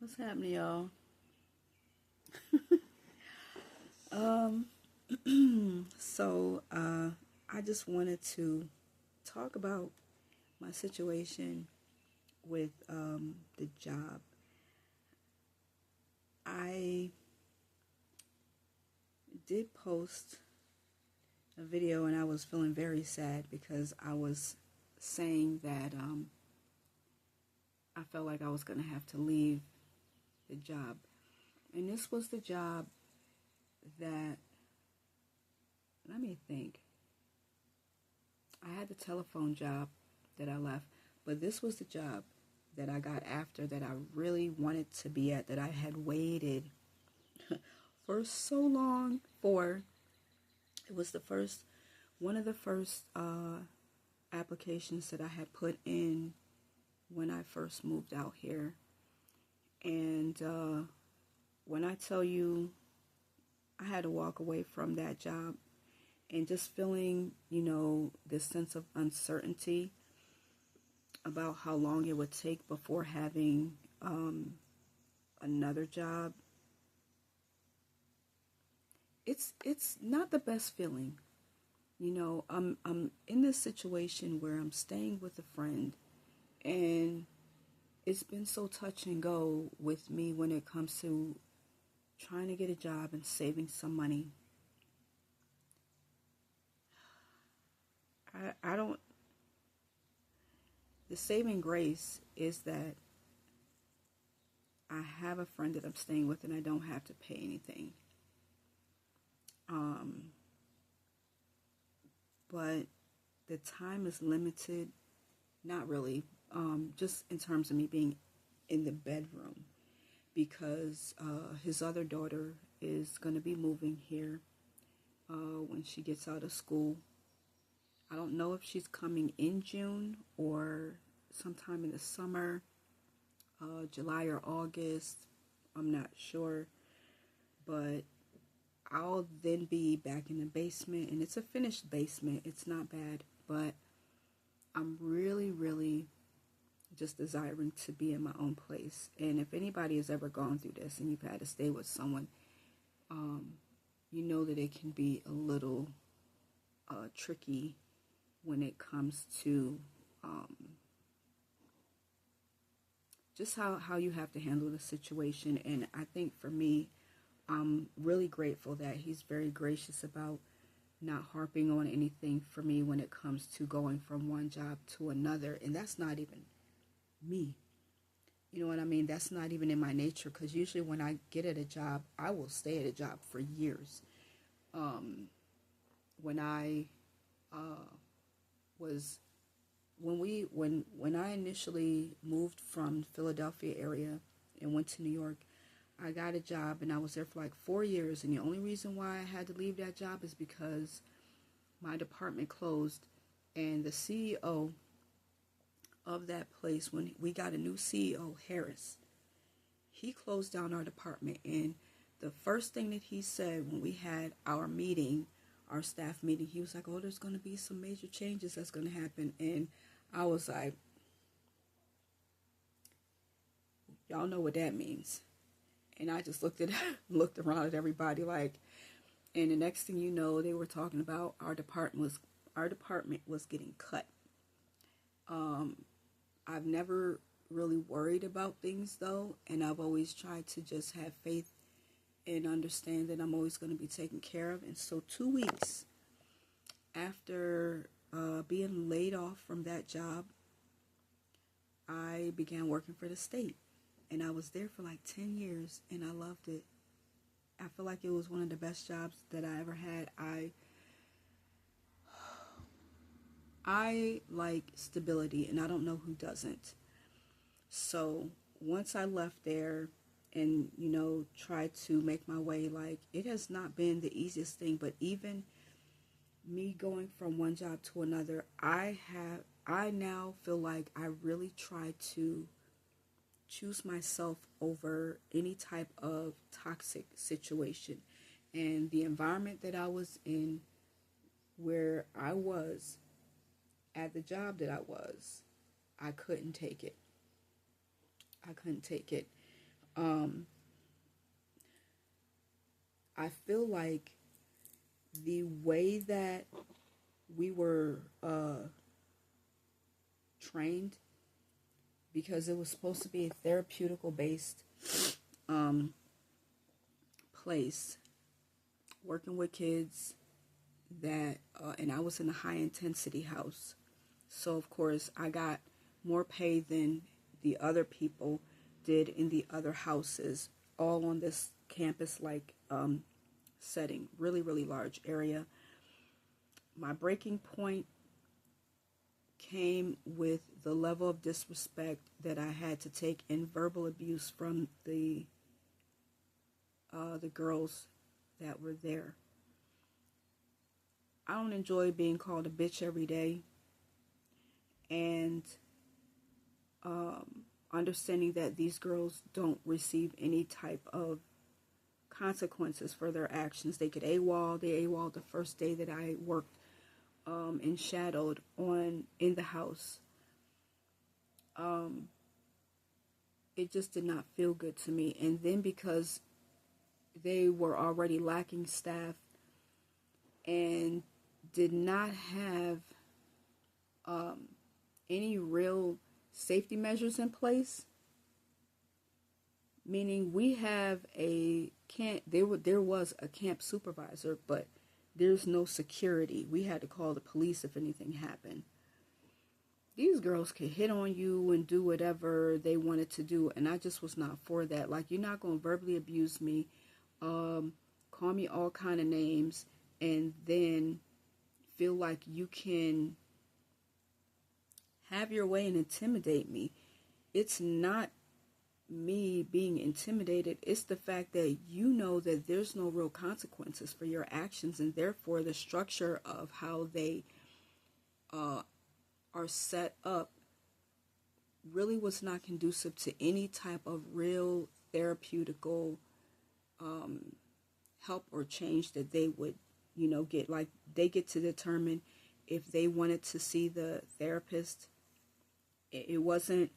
What's happening, y'all? Um, I just wanted to talk about my situation with the job. I did post a video and I was feeling very sad because I was saying that I felt like I was going to have to leave the job. And this was the job that, let me think. I had the telephone job that I left, but this was the job that I got after that I really wanted to be at, that I had waited for so long for. It was one of the first applications that I had put in when I first moved out here. And when I tell you I had to walk away from that job and just feeling, this sense of uncertainty about how long it would take before having another job, it's not the best feeling. I'm in this situation where I'm staying with a friend, and it's been so touch and go with me when it comes to trying to get a job and saving some money. I don't. The saving grace is that I have a friend that I'm staying with, and I don't have to pay anything. Um, but the time is limited. Not really. Just in terms of me being in the bedroom, because his other daughter is going to be moving here when she gets out of school. I don't know if she's coming in June or sometime in the summer, July or August. I'm not sure. But I'll then be back in the basement, and it's a finished basement. It's not bad, but I'm really, really just desiring to be in my own place. And if anybody has ever gone through this and you've had to stay with someone, you know that it can be a little tricky when it comes to just how you have to handle the situation. And I think for me, I'm really grateful that he's very gracious about not harping on anything for me when it comes to going from one job to another. And that's not even me. You know what I mean? That's not even in my nature, because usually when I get at a job, I will stay at a job for years. Um, when I was when I initially moved from Philadelphia area and went to New York, I got a job and I was there for like 4 years. And the only reason why I had to leave that job is because my department closed, and the CEO of that place, when we got a new CEO, Harris, he closed down our department. And the first thing that he said when we had our meeting, our staff meeting, he was like, "Oh, there's going to be some major changes that's going to happen." And I was like, "Y'all know what that means." And I just looked around at everybody like, and the next thing you know, they were talking about our department was getting cut. I've never really worried about things though, and I've always tried to just have faith and understand that I'm always going to be taken care of. And so 2 weeks after being laid off from that job, I began working for the state. And I was there for like 10 years, and I loved it. I feel like it was one of the best jobs that I ever had. I like stability, and I don't know who doesn't. So once I left there and, tried to make my way, like, it has not been the easiest thing, but even me going from one job to another, I now feel like I really try to choose myself over any type of toxic situation. And the environment that I was in, where I was at the job that I was, I couldn't take it. I couldn't take it. Um, I feel like the way that we were trained, because it was supposed to be a therapeutical based um, place, working with kids that, and I was in a high intensity house. So, of course, I got more pay than the other people did in the other houses, all on this campus like setting, really, really large area. My breaking point came with the level of disrespect that I had to take in verbal abuse from the girls that were there. I don't enjoy being called a bitch every day, and understanding that these girls don't receive any type of consequences for their actions. They could AWOL. They AWOL the first day that I worked and shadowed on in the house. It just did not feel good to me. And then because they were already lacking staff and did not have any real safety measures in place, meaning we have a camp, there was a camp supervisor, but there's no security. We had to call the police if anything happened. These girls could hit on you and do whatever they wanted to do, and I just was not for that. Like, you're not going to verbally abuse me, call me all kind of names, and then feel like you can have your way and intimidate me. It's not me being intimidated. It's the fact that you know that there's no real consequences for your actions, and therefore the structure of how they are set up really was not conducive to any type of real therapeutical help or change that they would, get. Like, they get to determine if they wanted to see the therapist. It wasn't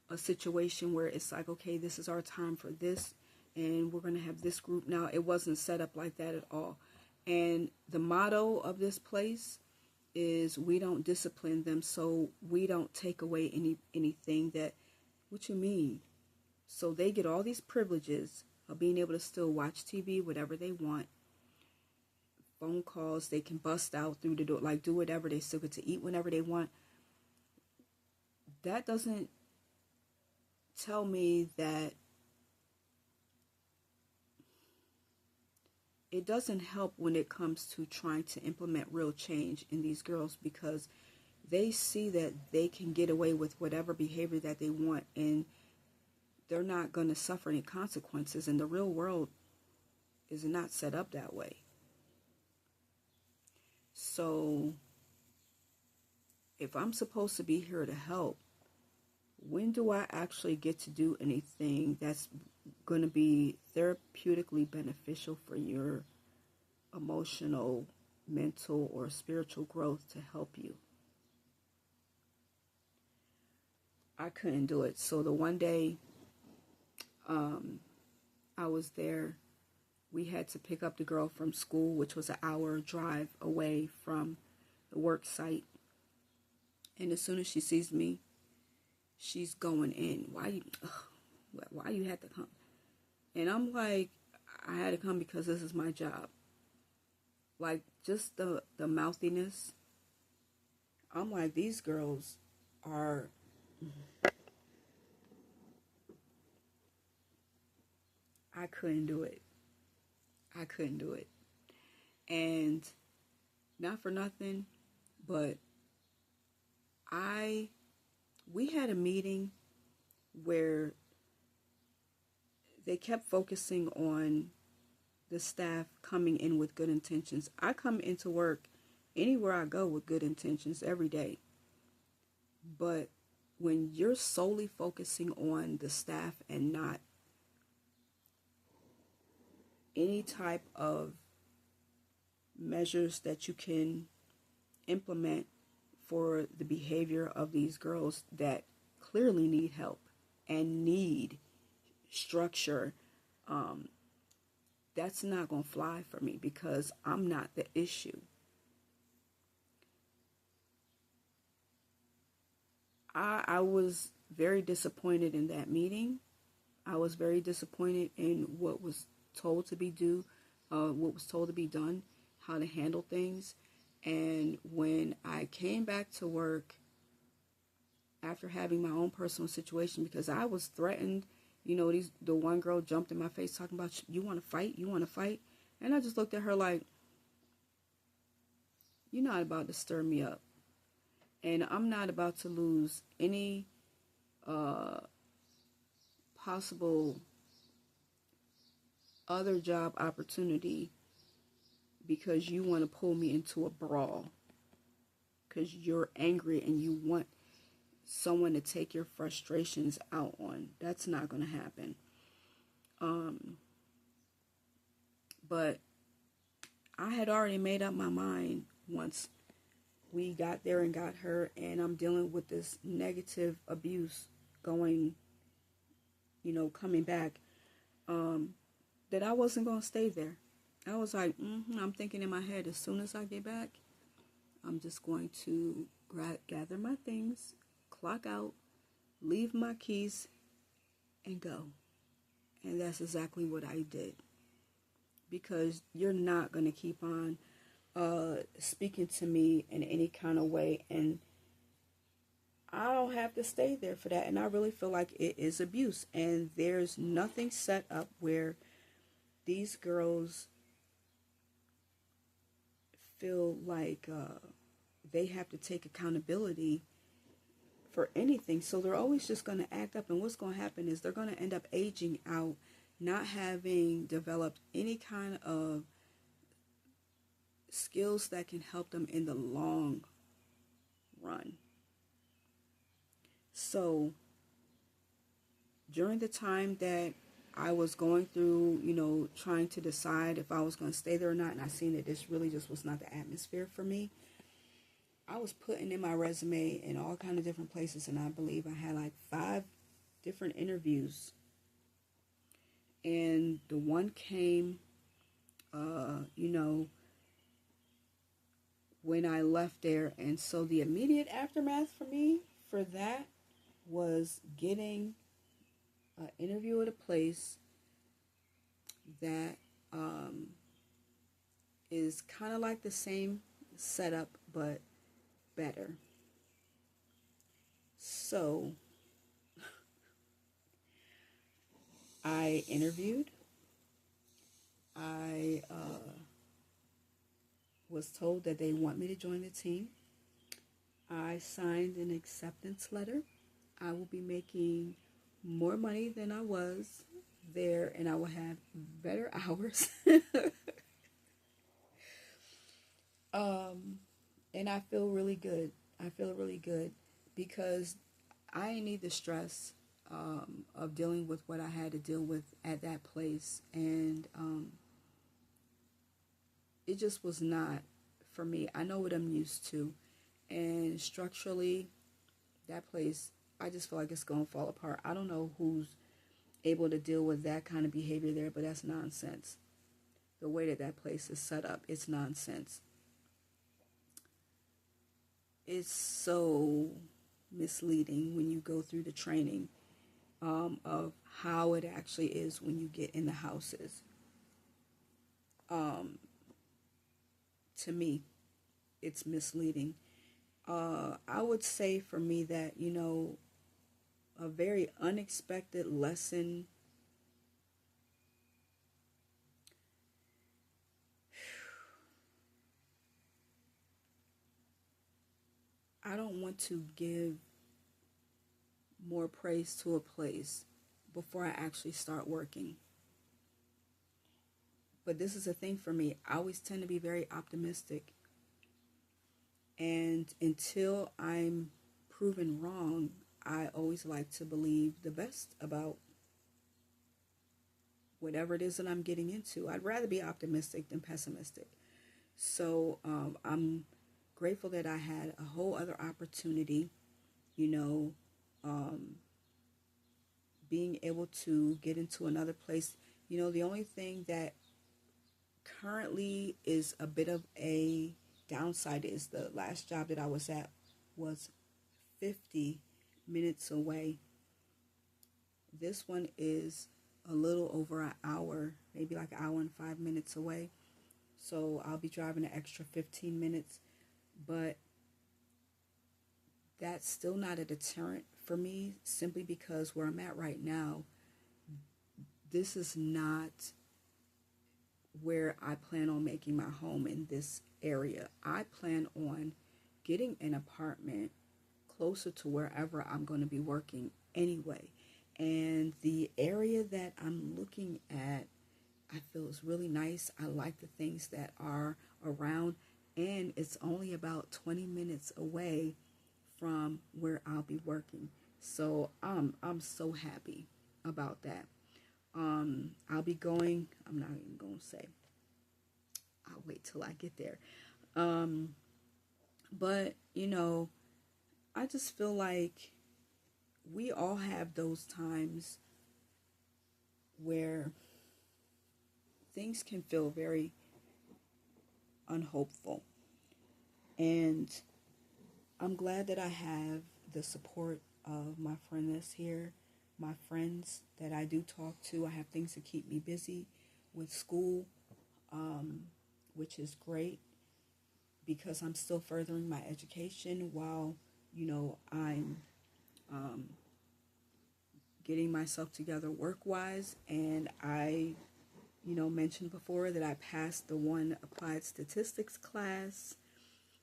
a situation where it's like, okay, this is our time for this, and we're going to have this group now. It wasn't set up like that at all. And the motto of this place is, we don't discipline them, so we don't take away anything that, what you mean? So they get all these privileges of being able to still watch TV, whatever they want, phone calls, they can bust out through the door, like do whatever, they still get to eat whenever they want. That doesn't tell me that it doesn't help when it comes to trying to implement real change in these girls, because they see that they can get away with whatever behavior that they want, and they're not going to suffer any consequences. And the real world is not set up that way. So if I'm supposed to be here to help, when do I actually get to do anything that's going to be therapeutically beneficial for your emotional, mental, or spiritual growth to help you? I couldn't do it. So the one day I was there, we had to pick up the girl from school, which was an hour drive away from the work site. And as soon as she sees me, she's going in. Why you had to come? And I'm like, I had to come because this is my job. Like, just the mouthiness. I'm like, these girls are... I couldn't do it. And not for nothing, but we had a meeting where they kept focusing on the staff coming in with good intentions. I come into work anywhere I go with good intentions every day. But when you're solely focusing on the staff and not any type of measures that you can implement for the behavior of these girls that clearly need help and need structure, that's not going to fly for me because I'm not the issue. I was very disappointed in that meeting. I was very disappointed in what was told to be what was told to be done, how to handle things. And when I came back to work after having my own personal situation, because I was threatened, the one girl jumped in my face talking about, you want to fight? You want to fight? And I just looked at her like, you're not about to stir me up. And I'm not about to lose any possible other job opportunity because you want to pull me into a brawl. Because you're angry and you want someone to take your frustrations out on. That's not going to happen. But I had already made up my mind once we got there and got her, and I'm dealing with this negative abuse going, coming back, that I wasn't going to stay there. I was like, I'm thinking in my head, as soon as I get back, I'm just going to gather my things, clock out, leave my keys, and go. And that's exactly what I did. Because you're not going to keep on speaking to me in any kind of way, and I don't have to stay there for that. And I really feel like it is abuse, and there's nothing set up where these girls feel like they have to take accountability for anything. So they're always just going to act up, and what's going to happen is they're going to end up aging out, not having developed any kind of skills that can help them in the long run. So during the time that I was going through, trying to decide if I was going to stay there or not, and I seen that this really just was not the atmosphere for me, I was putting in my resume in all kind of different places, and I believe I had like 5 different interviews. And the one came, when I left there. And so the immediate aftermath for me for that was getting an interview at a place that is kind of like the same setup but better. So I interviewed. I was told that they want me to join the team. I signed an acceptance letter. I will be making more money than I was there, and I will have better hours. And I feel really good. I feel really good because I didn't need the stress of dealing with what I had to deal with at that place. And it just was not for me. I know what I'm used to. And structurally, that place, I just feel like it's going to fall apart. I don't know who's able to deal with that kind of behavior there, but that's nonsense. The way that place is set up, it's nonsense. It's so misleading when you go through the training of how it actually is when you get in the houses. To me, it's misleading. I would say for me that, a very unexpected lesson I don't want to give more praise to a place before I actually start working. But this is a thing for me. I always tend to be very optimistic. And until I'm proven wrong, I always like to believe the best about whatever it is that I'm getting into. I'd rather be optimistic than pessimistic. So I'm grateful that I had a whole other opportunity, being able to get into another place. The only thing that currently is a bit of a downside is the last job that I was at was 50 minutes away. This one is a little over an hour, maybe like an hour and 5 minutes away. So I'll be driving an extra 15 minutes. But that's still not a deterrent for me, simply because where I'm at right now, this is not where I plan on making my home in this area. I plan on getting an apartment closer to wherever I'm going to be working anyway. And the area that I'm looking at, I feel is really nice. I like the things that are around, and it's only about 20 minutes away from where I'll be working. So I'm so happy about that. I'll be going, I'm not even going to say. I'll wait till I get there. But, I just feel like we all have those times where things can feel very unhopeful. And I'm glad that I have the support of my friend that's here, my friends that I do talk to. I have things to keep me busy with school, which is great because I'm still furthering my education while, I'm getting myself together work-wise. And I, mentioned before that I passed the one applied statistics class.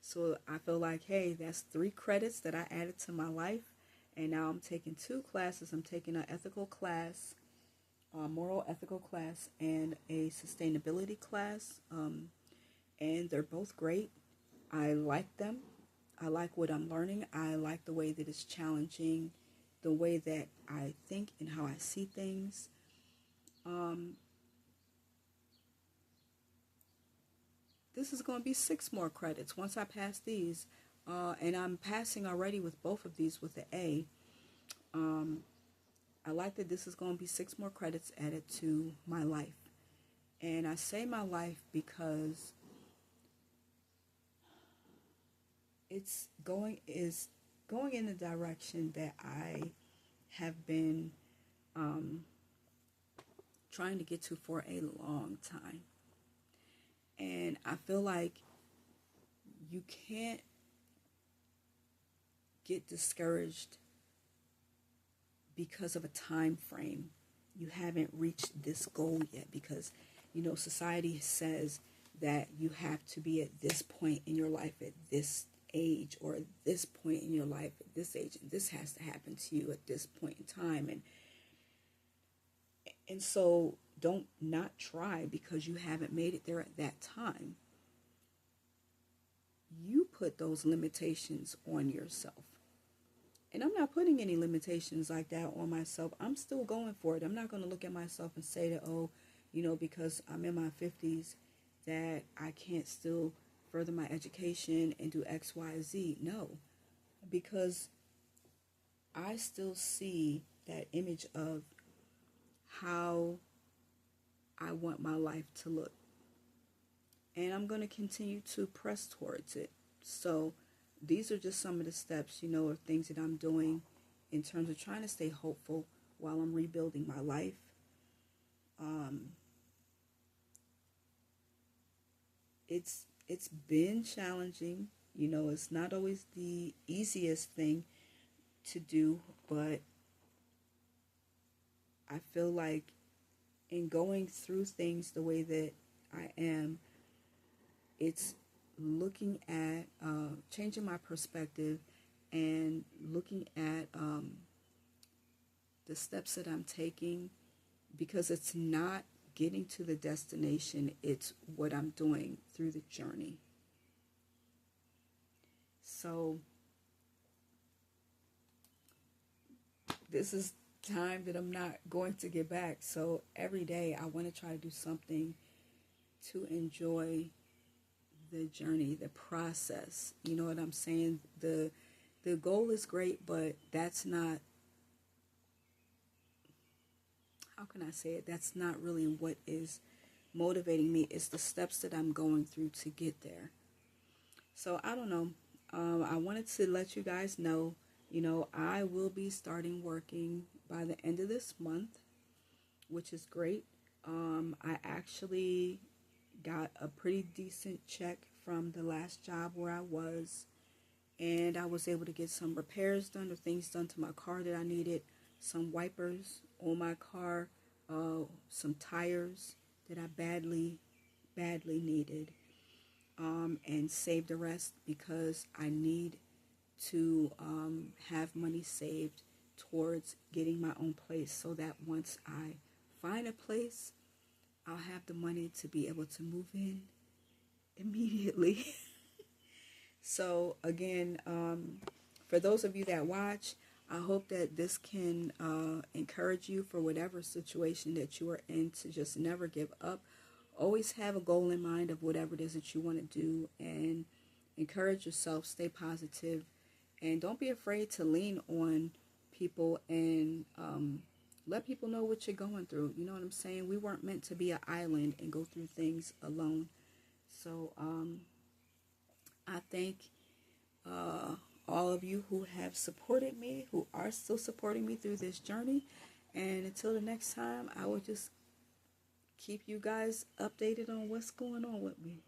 So I feel like, hey, that's 3 credits that I added to my life. And now I'm taking 2 classes. I'm taking an ethical class, a moral ethical class, and a sustainability class. And they're both great. I like them. I like what I'm learning. I like the way that it's challenging, the way that I think and how I see things. This is going to be 6 more credits once I pass these. And I'm passing already with both of these with an A. I like that this is going to be 6 more credits added to my life. And I say my life because it's going in the direction that I have been trying to get to for a long time. And I feel like you can't get discouraged because of a time frame. You haven't reached this goal yet because, society says that you have to be at this point in your life at this age, or at this point in your life at this age, and this has to happen to you at this point in time. And so don't not try because you haven't made it there at that time. You put those limitations on yourself. And I'm not putting any limitations like that on myself. I'm still going for it. I'm not going to look at myself and say that, because I'm in my 50s, that I can't still further my education and do X, Y, Z. No, because I still see that image of how I want my life to look. And I'm going to continue to press towards it. So these are just some of the steps, of things that I'm doing in terms of trying to stay hopeful while I'm rebuilding my life. It's been challenging. It's not always the easiest thing to do, but I feel like in going through things the way that I am, it's looking at changing my perspective and looking at the steps that I'm taking, because it's not getting to the destination, it's what I'm doing through the journey. So this is time that I'm not going to get back. So every day I want to try to do something to enjoy the journey, the process. You know what I'm saying? The goal is great, but that's not how can I say it? That's not really what is motivating me. It's the steps that I'm going through to get there. So I don't know. I wanted to let you guys know, I will be starting working by the end of this month, which is great. I actually got a pretty decent check from the last job where I was, and I was able to get some repairs done or things done to my car that I needed, some wipers on my car, some tires that I badly needed, and save the rest because I need to have money saved towards getting my own place, so that once I find a place, I'll have the money to be able to move in immediately. So again, for those of you that watch, I hope that this can encourage you for whatever situation that you are in, to just never give up. Always have a goal in mind of whatever it is that you want to do, and encourage yourself, stay positive, and don't be afraid to lean on people and let people know what you're going through. You know what I'm saying? We weren't meant to be an island and go through things alone. So I thank all of you who have supported me, who are still supporting me through this journey. And until the next time, I will just keep you guys updated on what's going on with me.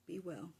Be well.